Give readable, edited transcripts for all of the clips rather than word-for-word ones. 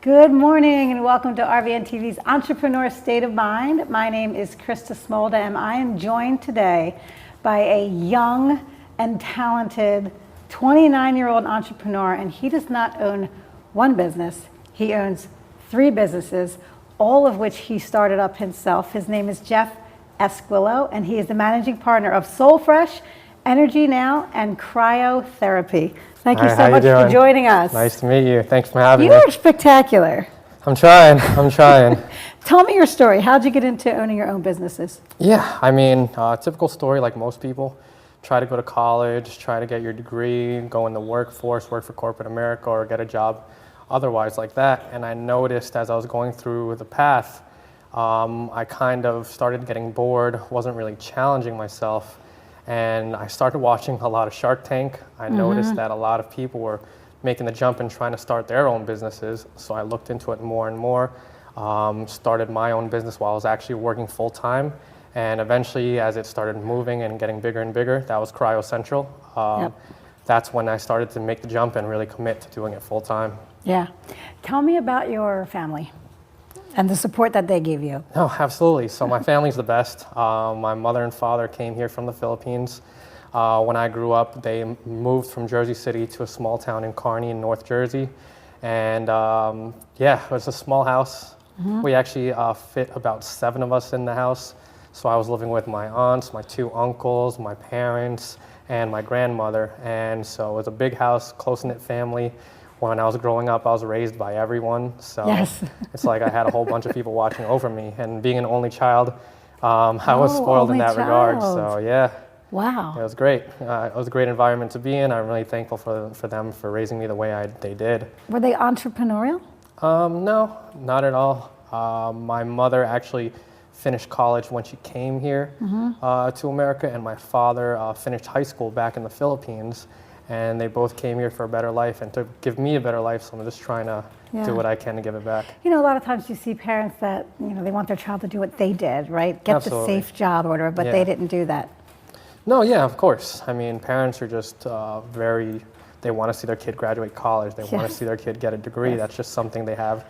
Good morning and welcome to RVN TV's Entrepreneur State of Mind. My name is Krista Smolda and I am joined today by a young and talented 29-year-old entrepreneur, and he does not own one business, he owns 3 businesses, all of which he started up himself. His name is Jeff Esquillo and he is the managing partner of SoulFresh, Energy Now, and Cryotherapy. Thank you so much for joining us. Nice to meet you. Thanks for having me. You are spectacular. I'm trying. Tell me your story. How'd you get into owning your own businesses? Yeah, I mean, typical story like most people. Try to go to college, try to get your degree, go in the workforce, work for corporate America, or get a job otherwise like that. And I noticed as I was going through the path, I kind of started getting bored, wasn't really challenging myself. And I started watching a lot of Shark Tank. I noticed that a lot of people were making the jump and trying to start their own businesses. So I looked into it more and more, started my own business while I was actually working full time. And eventually, as it started moving and getting bigger and bigger, that was Cryo Central. That's when I started to make the jump and really commit to doing it full time. Yeah. Tell me about your family and the support that they gave you. Oh, absolutely. So my family's the best. My mother and father came here from the Philippines. When I grew up, they moved from Jersey City to a small town in Kearney in North Jersey. And yeah, it was a small house. We actually fit about 7 of us in the house. So I was living with my aunts, my 2 uncles, my parents, and my grandmother. And so it was a big house, close-knit family. When I was growing up, I was raised by everyone. So it's like I had a whole bunch of people watching over me. And being an only child, I was spoiled in that regard. So yeah. Wow. It was great. It was a great environment to be in. I'm really thankful for them for raising me the way they did. Were they entrepreneurial? No, not at all. My mother actually finished college when she came here to America, and my father finished high school back in the Philippines. And they both came here for a better life and to give me a better life, so I'm just trying to do what I can to give it back. You know, a lot of times you see parents that, they want their child to do what they did, right? Get the safe job order, but they didn't do that. No, yeah, of course. I mean, parents are just they want to see their kid graduate college. They want to see their kid get a degree. That's just something they have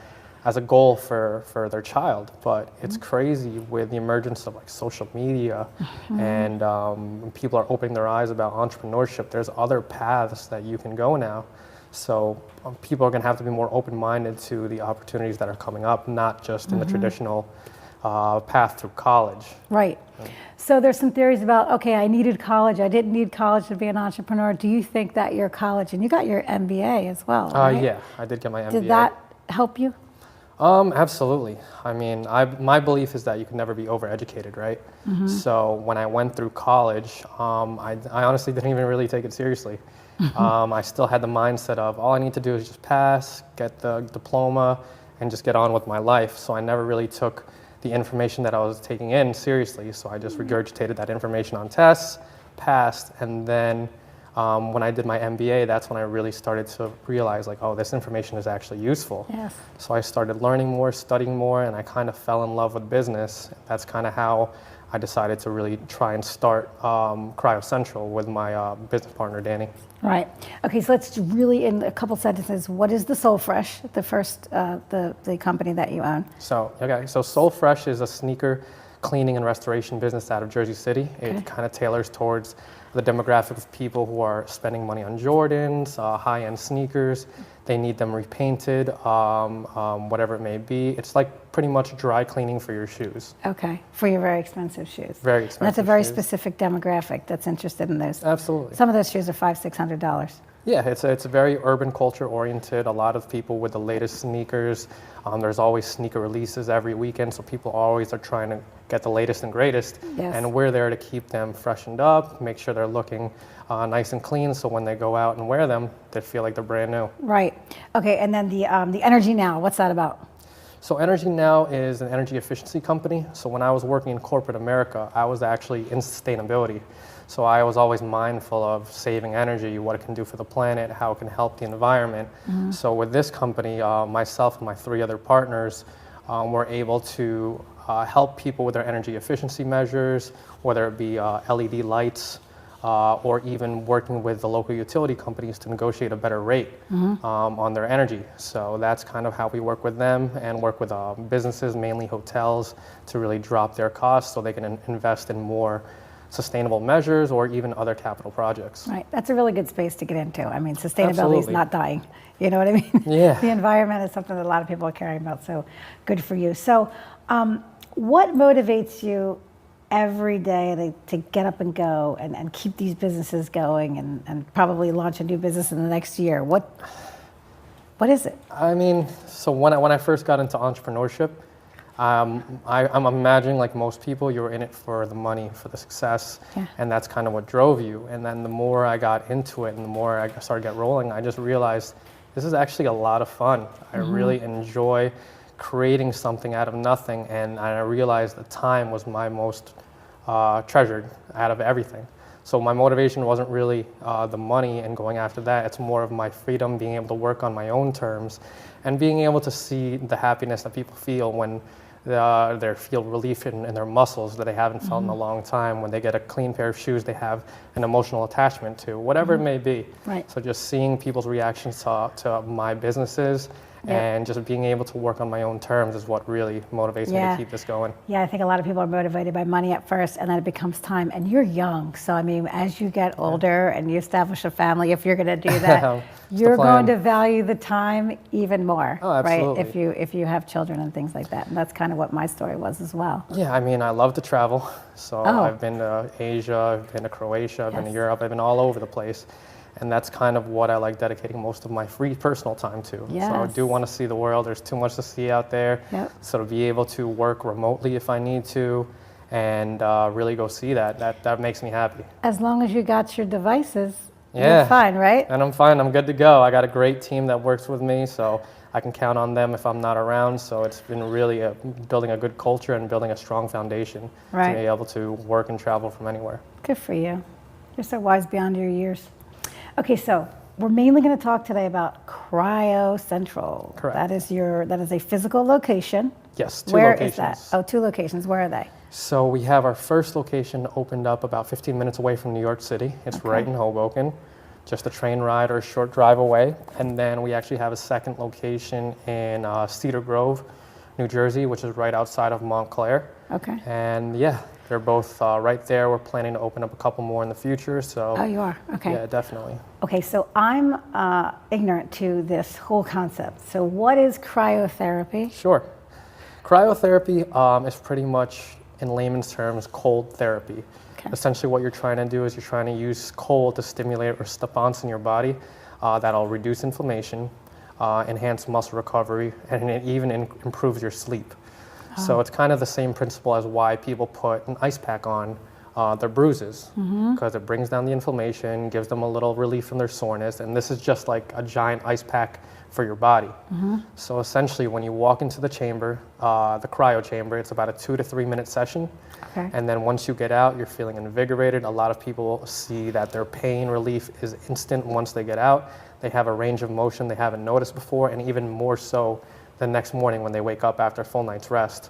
as a goal for their child. But it's crazy with the emergence of like social media and people are opening their eyes about entrepreneurship. There's other paths that you can go now. So people are going to have to be more open-minded to the opportunities that are coming up, not just in the traditional path through college. Right. So there's some theories about, okay, I needed college. I didn't need college to be an entrepreneur. Do you think that your college, and you got your MBA as well, right? Yeah, I did get my MBA. Did that help you? Absolutely. I mean, my belief is that you can never be overeducated, right? So when I went through college, I honestly didn't even really take it seriously. I still had the mindset of all I need to do is just pass, get the diploma, and just get on with my life. So I never really took the information that I was taking in seriously. So I just regurgitated that information on tests, passed, and then when I did my MBA, that's when I really started to realize like, oh, this information is actually useful. Yes. So I started learning more, studying more, and I kind of fell in love with business. That's kind of how I decided to really try and start Cryo Central with my business partner, Danny. Right. Okay, so let's really, in a couple sentences, what is the SoulFresh, the first, the company that you own? So SoulFresh is a sneaker cleaning and restoration business out of Jersey City. It kind of tailors towards the demographic of people who are spending money on Jordans, high-end sneakers. They need them repainted, whatever it may be. It's like pretty much dry cleaning for your shoes. Okay, for your very expensive shoes. Very expensive. And that's a very specific demographic that's interested in those. Absolutely. Some of those shoes are $500-600. Yeah, it's very urban culture oriented. A lot of people with the latest sneakers. There's always sneaker releases every weekend, so people always are trying to get the latest and greatest. Yes. And we're there to keep them freshened up, make sure they're looking nice and clean, so when they go out and wear them, they feel like they're brand new. Right. Okay, and then the Energy Now, what's that about? So Energy Now is an energy efficiency company. So when I was working in corporate America, I was actually in sustainability. So I was always mindful of saving energy, what it can do for the planet, how it can help the environment. So with this company, myself and my 3 other partners were able to help people with their energy efficiency measures, whether it be LED lights, or even working with the local utility companies to negotiate a better rate on their energy. So that's kind of how we work with them, and work with businesses, mainly hotels, to really drop their costs so they can invest in more sustainable measures or even other capital projects. Right, that's a really good space to get into. I mean, sustainability is Absolutely. not dying. You know what I mean? Yeah. The environment is something that a lot of people are caring about, so good for you. So what motivates you every day to get up and go and keep these businesses going and probably launch a new business in the next year? What is it? I mean, so when I first got into entrepreneurship, I'm imagining, like most people, you were in it for the money, for the success, and that's kind of what drove you. And then the more I got into it and the more I started get rolling, I just realized this is actually a lot of fun. I really enjoy creating something out of nothing, and I realized the time was my most treasured out of everything. So my motivation wasn't really the money and going after that. It's more of my freedom, being able to work on my own terms, and being able to see the happiness that people feel when they feel relief in their muscles that they haven't felt in a long time, when they get a clean pair of shoes they have an emotional attachment to, whatever it may be. Right. So just seeing people's reactions to my businesses and just being able to work on my own terms is what really motivates me to keep this going. Yeah, I think a lot of people are motivated by money at first, and then it becomes time. And you're young, so I mean, as you get older and you establish a family, if you're going to do that, you're going to value the time even more, right? If you have children and things like that. And that's kind of what my story was as well. Yeah, I mean, I love to travel. So I've been to Asia, I've been to Croatia, I've been to Europe, I've been all over the place. And that's kind of what I like dedicating most of my free personal time to. Yes. So I do want to see the world. There's too much to see out there. So to be able to work remotely if I need to, and really go see that makes me happy. As long as you got your devices, you're fine, right? And I'm fine. I'm good to go. I got a great team that works with me, so I can count on them if I'm not around. So it's been really building a good culture and building a strong foundation to be able to work and travel from anywhere. Good for you. You're so wise beyond your years. Okay, so we're mainly going to talk today about Cryo Central. Correct. That is a physical location. Yes, two Where locations. is that? Oh, 2 locations. Where are they? So we have our first location opened up about 15 minutes away from New York City. It's right in Hoboken, just a train ride or a short drive away. And then we actually have a second location in Cedar Grove, New Jersey, which is right outside of Montclair. Okay. And yeah, they're both right there. We're planning to open up a couple more in the future. So. Oh, you are? Okay. Yeah, definitely. Okay, so I'm ignorant to this whole concept. So what is cryotherapy? Sure. Cryotherapy is pretty much, in layman's terms, cold therapy. Okay. Essentially what you're trying to do is you're trying to use cold to stimulate response in your body that'll reduce inflammation, enhance muscle recovery, and it even improves your sleep. So it's kind of the same principle as why people put an ice pack on their bruises, because it brings down the inflammation, gives them a little relief from their soreness, and this is just like a giant ice pack for your body. So essentially when you walk into the chamber, the cryo chamber, it's about a 2 to 3 minute session. And then once you get out, you're feeling invigorated. A lot of people see that their pain relief is instant once they get out. They have a range of motion they haven't noticed before, and even more so the next morning when they wake up after a full night's rest.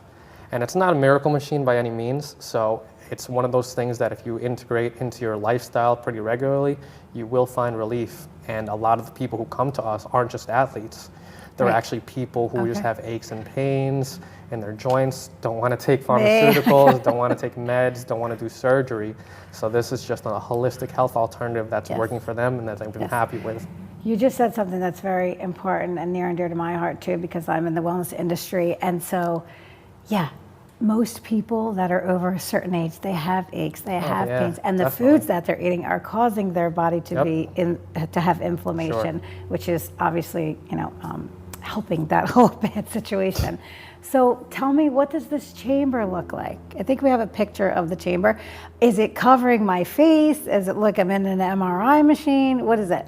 And it's not a miracle machine by any means, so it's one of those things that if you integrate into your lifestyle pretty regularly, you will find relief. And a lot of the people who come to us aren't just athletes. They're actually people who just have aches and pains in their joints, don't want to take pharmaceuticals, don't want to take meds, don't want to do surgery. So this is just a holistic health alternative that's working for them and that they've been happy with. You just said something that's very important and near and dear to my heart too, because I'm in the wellness industry. And so, yeah, most people that are over a certain age, they have aches, they have pains, and the foods that they're eating are causing their body to to have inflammation, which is obviously, helping that whole bad situation. So tell me, what does this chamber look like? I think we have a picture of the chamber. Is it covering my face? Is it like I'm in an MRI machine? What is it?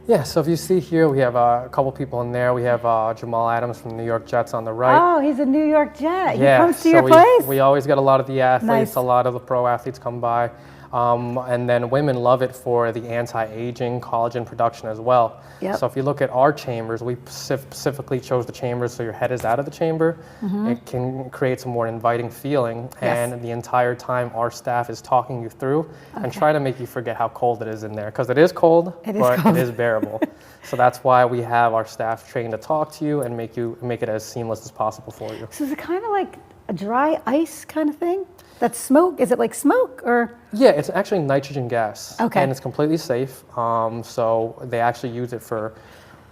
Yeah, so if you see here, we have a couple people in there. We have Jamal Adams from the New York Jets on the right. Oh, he's a New York Jet. He comes to your place? We always get a lot of the athletes, a lot of the pro athletes come by. And then women love it for the anti-aging collagen production as well. Yep. So if you look at our chambers, we specifically chose the chambers so your head is out of the chamber. It can create a more inviting feeling, and the entire time our staff is talking you through and try to make you forget how cold it is in there, because it is cold, but it is bearable. So that's why we have our staff trained to talk to you and make it as seamless as possible for you. So is it kind of like a dry ice kind of thing? That's smoke? Is it like smoke or? Yeah, it's actually nitrogen gas. Okay. And it's completely safe. So they actually use it for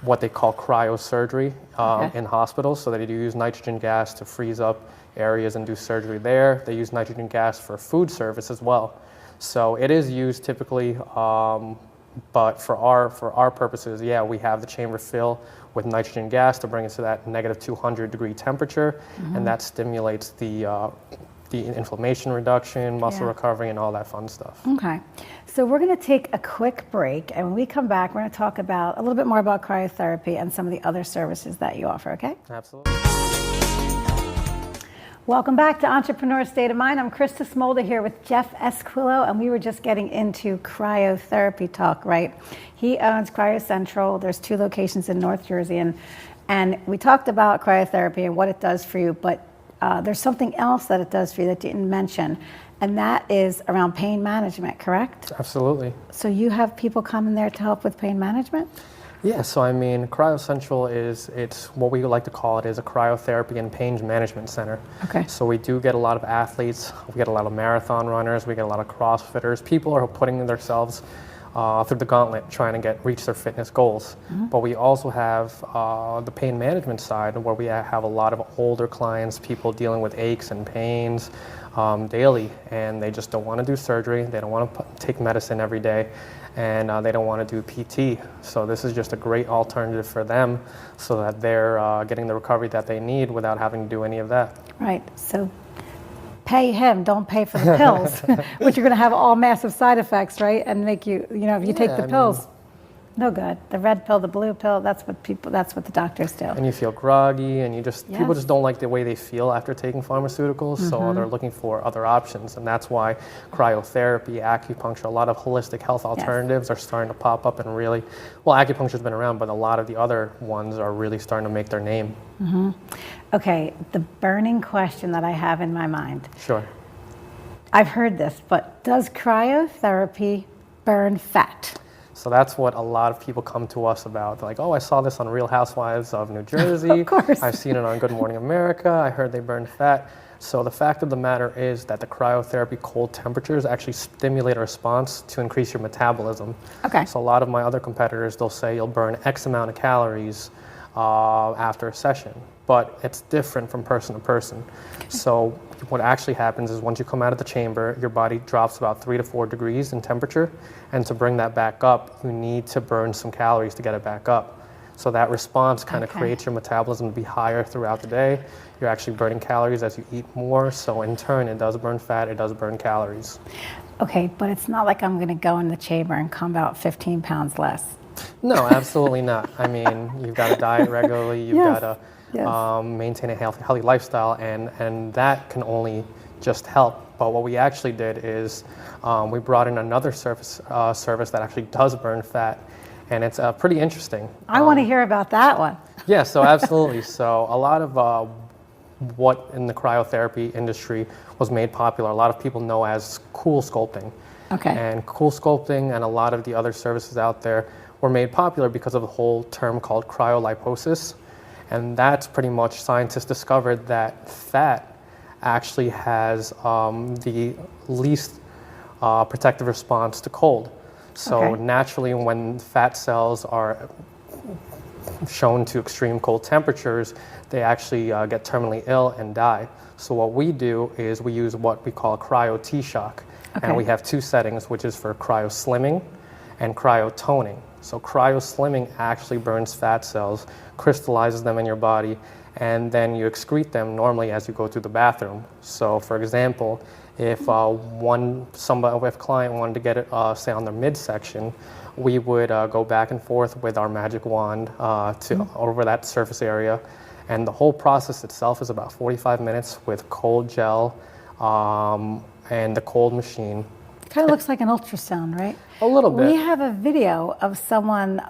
what they call cryosurgery in hospitals. So they do use nitrogen gas to freeze up areas and do surgery there. They use nitrogen gas for food service as well. So it is used typically, but for our purposes, yeah, we have the chamber fill with nitrogen gas to bring it to that negative 200-degree temperature, and that stimulates the inflammation reduction, muscle recovery, and all that fun stuff. Okay. So we're going to take a quick break, and when we come back, we're going to talk about a little bit more about cryotherapy and some of the other services that you offer, okay? Absolutely. Welcome back to Entrepreneur State of Mind. I'm Krista Smolda here with Jeff Esquillo, and we were just getting into cryotherapy talk, right? He owns Cryo Central. There's 2 locations in North Jersey, and we talked about cryotherapy and what it does for you, but there's something else that it does for you that you didn't mention, and that is around pain management, correct? Absolutely. So you have people come in there to help with pain management? Yeah, so I mean, Cryo Central it's what we like to call it is a cryotherapy and pain management center. Okay. So we do get a lot of athletes, we get a lot of marathon runners, we get a lot of CrossFitters. People are putting themselves through the gauntlet trying to reach their fitness goals. But we also have the pain management side where we have a lot of older clients, people dealing with aches and pains daily, and they just don't want to do surgery, they don't want to take medicine every day, and they don't want to do PT. So this is just a great alternative for them so that they're getting the recovery that they need without having to do any of that. Right. So pay him, don't pay for the pills, which are going to have all massive side effects, right? And make you, if you take the pills, no good. The red pill, the blue pill, that's what the doctors do. And you feel groggy, and people just don't like the way they feel after taking pharmaceuticals, so they're looking for other options. And that's why cryotherapy, acupuncture, a lot of holistic health alternatives are starting to pop up, and acupuncture's been around, but a lot of the other ones are really starting to make their name. Okay, the burning question that I have in my mind. Sure. I've heard this, but does cryotherapy burn fat? So that's what a lot of people come to us about. They're like, oh, I saw this on Real Housewives of New Jersey. Of course. I've seen it on Good Morning America. I heard they burn fat. So the fact of the matter is that the cryotherapy cold temperatures actually stimulate a response to increase your metabolism. Okay. So a lot of my other competitors, they'll say you'll burn X amount of calories after a session, but it's different from person to person. So what actually happens is once you come out of the chamber, your body drops about 3 to 4 degrees in temperature, and to bring that back up, you need to burn some calories to get it back up. So that response kind of creates your metabolism to be higher throughout the day. You're actually burning calories as you eat more, so in turn, it does burn fat, it does burn calories. Okay, but it's not like I'm going to go in the chamber and come out 15 pounds less. No, absolutely not. I mean, you've got to diet regularly, you've got to maintain a healthy lifestyle, and that can only just help. But what we actually did is we brought in another service that actually does burn fat, and it's pretty interesting. I want to hear about that one. Yeah, so absolutely. So a lot of what in the cryotherapy industry was made popular, a lot of people know as cool sculpting. Okay. And cool sculpting and a lot of the other services out there were made popular because of a whole term called cryoliposis. And that's pretty much scientists discovered that fat actually has the least protective response to cold. So naturally, when fat cells are shown to extreme cold temperatures, they actually get terminally ill and die. So what we do is we use what we call cryo T-shock. And we have 2 settings, which is for cryo slimming and cryo toning. So cryo slimming actually burns fat cells, crystallizes them in your body, and then you excrete them normally as you go through the bathroom. So for example, if if a client wanted to get it, say on their midsection, we would go back and forth with our magic wand over that surface area. And the whole process itself is about 45 minutes with cold gel and the cold machine. Kind of looks like an ultrasound, right? A little bit. We have a video of someone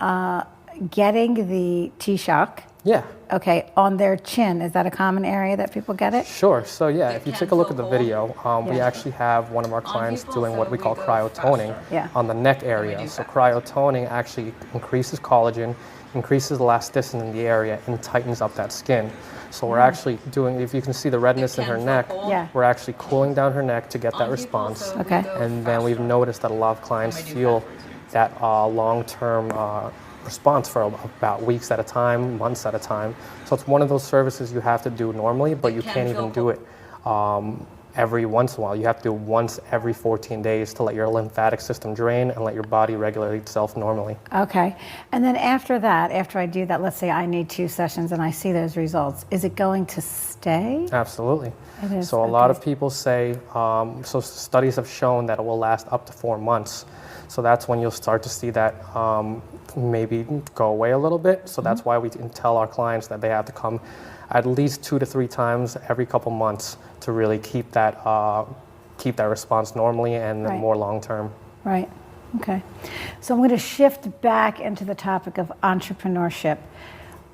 getting the T-shock, Yeah. okay, on their chin. Is that a common area that people get it? Sure. So yeah, if you take a look at the video, we Yeah. actually have one of our clients doing what we call cryotoning Yeah. on the neck area. So cryotoning actually increases collagen, increases elasticity in the area, and tightens up that skin. So we're actually doing, if you can see the redness in her neck, Yeah. we're actually cooling down her neck to get that response. Okay. And then we've noticed that a lot of clients feel that long-term response for about weeks at a time, months at a time. So it's one of those services you have to do normally, but you can't even do it every once in a while. You have to do it once every 14 days to let your lymphatic system drain and let your body regulate itself normally. Okay. And then after that, after I do that, let's say I need 2 sessions and I see those results, is it going to stay? Absolutely. It is, So a lot okay. of people say, so studies have shown that it will last up to 4 months. So that's when you'll start to see that maybe go away a little bit. So that's why we tell our clients that they have to come at least 2 to 3 times every couple months to really keep that response normally and Right. more long term. Right. Okay. So I'm going to shift back into the topic of entrepreneurship.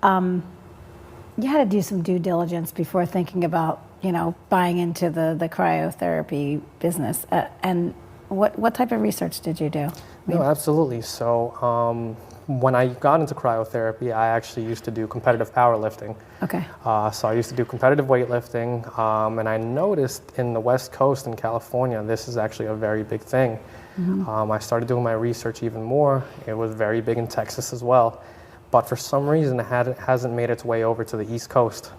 You had to do some due diligence before thinking about, buying into the cryotherapy business. And what type of research did you do? No, absolutely. So when I got into cryotherapy, I actually used to do competitive powerlifting. Okay. So I used to do competitive weightlifting, and I noticed in the West Coast in California, this is actually a very big thing. I started doing my research even more. It was very big in Texas as well. But for some reason, it hasn't made its way over to the East Coast.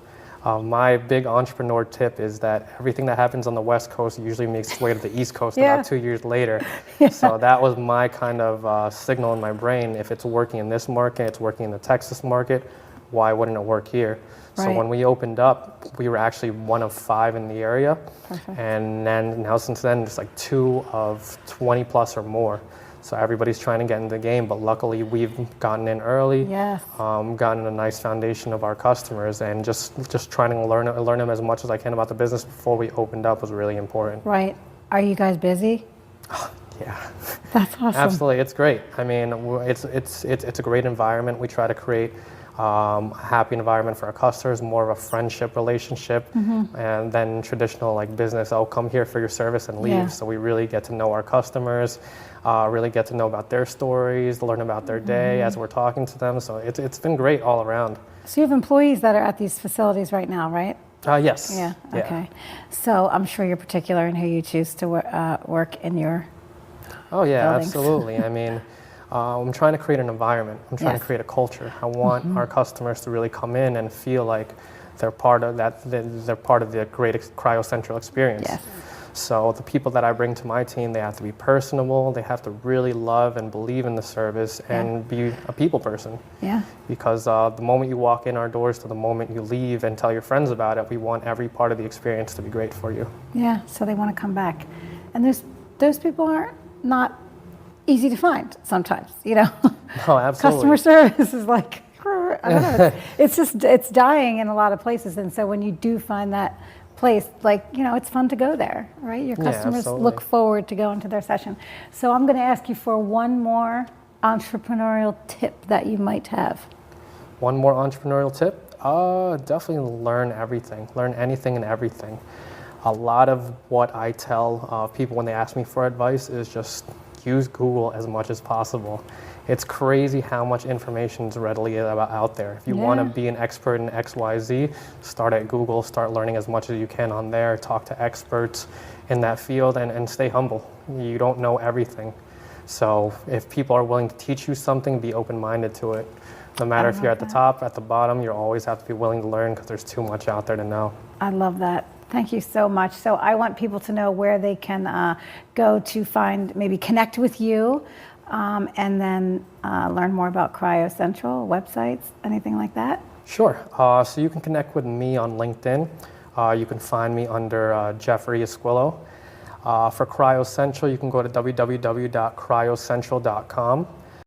My big entrepreneur tip is that everything that happens on the West Coast usually makes its way to the East Coast Yeah. about 2 years later. So that was my kind of signal in my brain. If it's working in this market, it's working in the Texas market, why wouldn't it work here? So Right. when we opened up, we were actually one of 5 in the area. Perfect. And then now since then, it's like 2 of 20 plus or more. So everybody's trying to get into the game, but luckily we've gotten in early, Yes. gotten a nice foundation of our customers, and just trying to learn them as much as I can about the business before we opened up was really important. Right. Are you guys busy? Yeah, That's awesome. absolutely, it's great. I mean, it's a great environment. We try to create a happy environment for our customers, more of a friendship relationship, and then traditional like business. Oh, come here for your service and leave. Yeah. So we really get to know our customers, really get to know about their stories, learn about their day as we're talking to them. So it's been great all around. So you have employees that are at these facilities right now, right? Yes. Yeah. Okay. So I'm sure you're particular in who you choose to work in your. Oh yeah, buildings. absolutely. I mean, I'm trying to create an environment. I'm trying Yes. to create a culture. I want our customers to really come in and feel like they're part of that. They're part of the great Cryo Central experience. Yes. So the people that I bring to my team, they have to be personable. They have to really love and believe in the service and be a people person. Yeah. Because the moment you walk in our doors to the moment you leave and tell your friends about it, we want every part of the experience to be great for you. Yeah. So they want to come back, and those people are not easy to find sometimes. Oh, absolutely. Customer service is like, I don't know. It's dying in a lot of places, and so when you do find that place, like, it's fun to go there, right? Your customers absolutely. look forward to going to their session. So I'm going to ask you for one more entrepreneurial tip that you might have. One more entrepreneurial tip? Definitely learn everything. Learn anything and everything. A lot of what I tell people when they ask me for advice is just use Google as much as possible. It's crazy how much information is readily out there. If you want to be an expert in XYZ, start at Google, start learning as much as you can on there, talk to experts in that field, and stay humble. You don't know everything. So if people are willing to teach you something, be open-minded to it. No matter if you're at the top, at the bottom, you always have to be willing to learn because there's too much out there to know. I love that. Thank you so much. So I want people to know where they can go to maybe connect with you, and then learn more about Cryo Central, websites, anything like that. Sure. So you can connect with me on LinkedIn. You can find me under Jeffrey Esquillo. For Cryo Central, you can go to www.cryocentral.com.